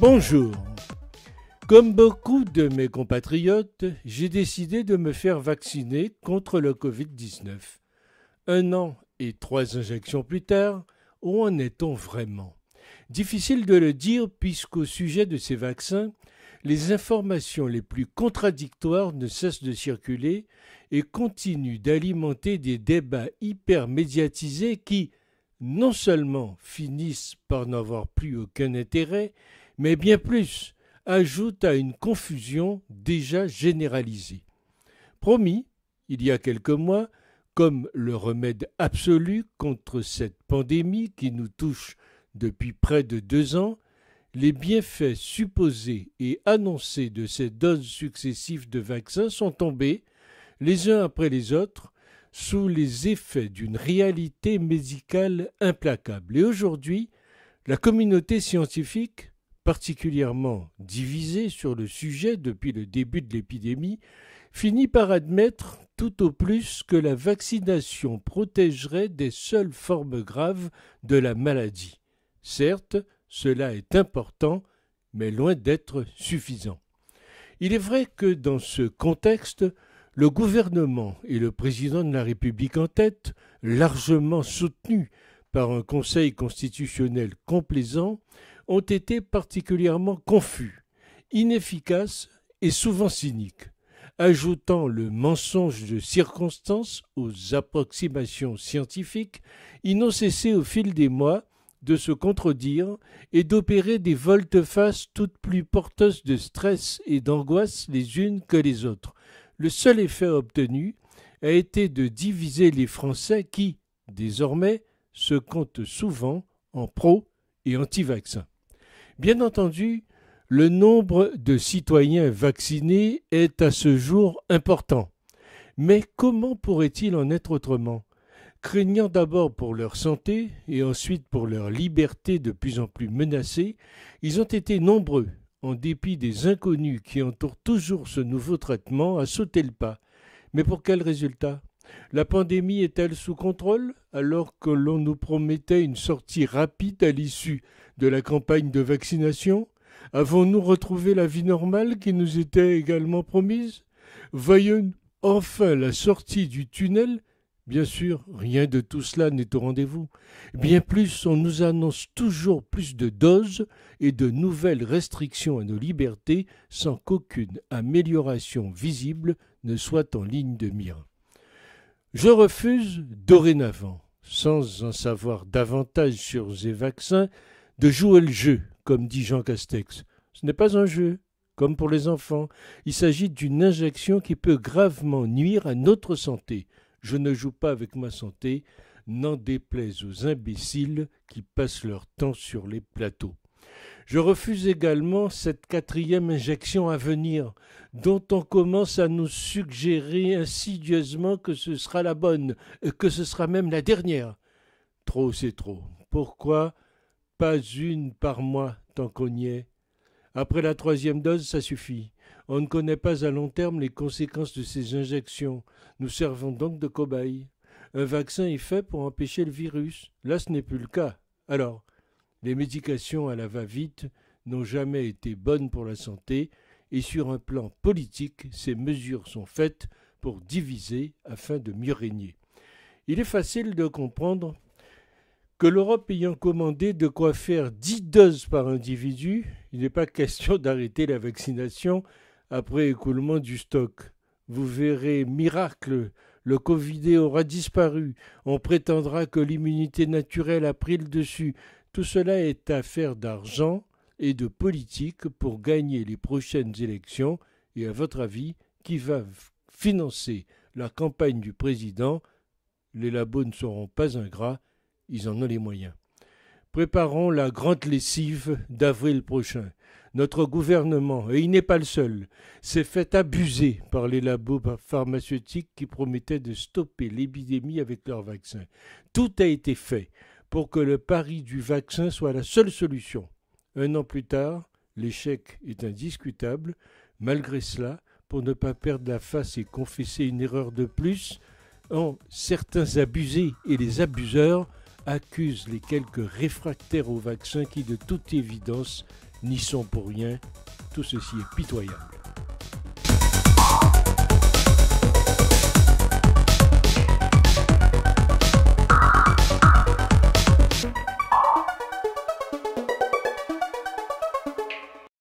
Bonjour. Comme beaucoup de mes compatriotes, j'ai décidé de me faire vacciner contre le Covid-19. 1 an et 3 injections plus tard, où en est-on vraiment? Difficile de le dire puisqu'au sujet de ces vaccins, les informations les plus contradictoires ne cessent de circuler et continuent d'alimenter des débats hyper médiatisés qui, non seulement finissent par n'avoir plus aucun intérêt, mais bien plus, ajoute à une confusion déjà généralisée. Promis, il y a quelques mois, comme le remède absolu contre cette pandémie qui nous touche depuis près de 2 ans, les bienfaits supposés et annoncés de ces doses successives de vaccins sont tombés, les uns après les autres, sous les effets d'une réalité médicale implacable. Et aujourd'hui, la communauté scientifique, particulièrement divisée sur le sujet depuis le début de l'épidémie, finit par admettre tout au plus que la vaccination protégerait des seules formes graves de la maladie. Certes, cela est important, mais loin d'être suffisant. Il est vrai que dans ce contexte, le gouvernement et le président de la République en tête, largement soutenus par un Conseil constitutionnel complaisant, ont été particulièrement confus, inefficaces et souvent cyniques, ajoutant le mensonge de circonstance aux approximations scientifiques. Ils n'ont cessé au fil des mois de se contredire et d'opérer des volte-face toutes plus porteuses de stress et d'angoisse les unes que les autres. Le seul effet obtenu a été de diviser les Français qui, désormais, se comptent souvent en pro et anti-vaccins. Bien entendu, le nombre de citoyens vaccinés est à ce jour important. Mais comment pourrait-il en être autrement? Craignant d'abord pour leur santé et ensuite pour leur liberté de plus en plus menacée, ils ont été nombreux, en dépit des inconnus qui entourent toujours ce nouveau traitement, à sauter le pas. Mais pour quel résultat? La pandémie est-elle sous contrôle alors que l'on nous promettait une sortie rapide à l'issue de la campagne de vaccination? Avons-nous retrouvé la vie normale qui nous était également promise? Voyons enfin la sortie du tunnel? Bien sûr, rien de tout cela n'est au rendez-vous. Bien plus, on nous annonce toujours plus de doses et de nouvelles restrictions à nos libertés sans qu'aucune amélioration visible ne soit en ligne de mire. Je refuse dorénavant, sans en savoir davantage sur ces vaccins, de jouer le jeu, comme dit Jean Castex. Ce n'est pas un jeu, comme pour les enfants. Il s'agit d'une injection qui peut gravement nuire à notre santé. Je ne joue pas avec ma santé, n'en déplaise aux imbéciles qui passent leur temps sur les plateaux. Je refuse également cette 4e injection à venir, dont on commence à nous suggérer insidieusement que ce sera la bonne, que ce sera même la dernière. Trop, c'est trop. Pourquoi pas une par mois tant qu'on y est? Après la 3e dose, ça suffit. On ne connaît pas à long terme les conséquences de ces injections. Nous servons donc de cobayes. Un vaccin est fait pour empêcher le virus. Là, ce n'est plus le cas. Alors, les médications à la va-vite n'ont jamais été bonnes pour la santé et sur un plan politique, ces mesures sont faites pour diviser afin de mieux régner. Il est facile de comprendre que l'Europe ayant commandé de quoi faire 10 doses par individu, il n'est pas question d'arrêter la vaccination après écoulement du stock. Vous verrez, miracle, le Covid aura disparu, on prétendra que l'immunité naturelle a pris le dessus. Tout cela est affaire d'argent et de politique pour gagner les prochaines élections. Et à votre avis, qui va financer la campagne du président? Les labos ne seront pas ingrats, ils en ont les moyens. Préparons la grande lessive d'avril prochain. Notre gouvernement, et il n'est pas le seul, s'est fait abuser par les labos pharmaceutiques qui promettaient de stopper l'épidémie avec leurs vaccins. Tout a été fait pour que le pari du vaccin soit la seule solution. 1 an plus tard, l'échec est indiscutable. Malgré cela, pour ne pas perdre la face et confesser une erreur de plus, certains abusés et les abuseurs accusent les quelques réfractaires au vaccin qui, de toute évidence, n'y sont pour rien. Tout ceci est pitoyable.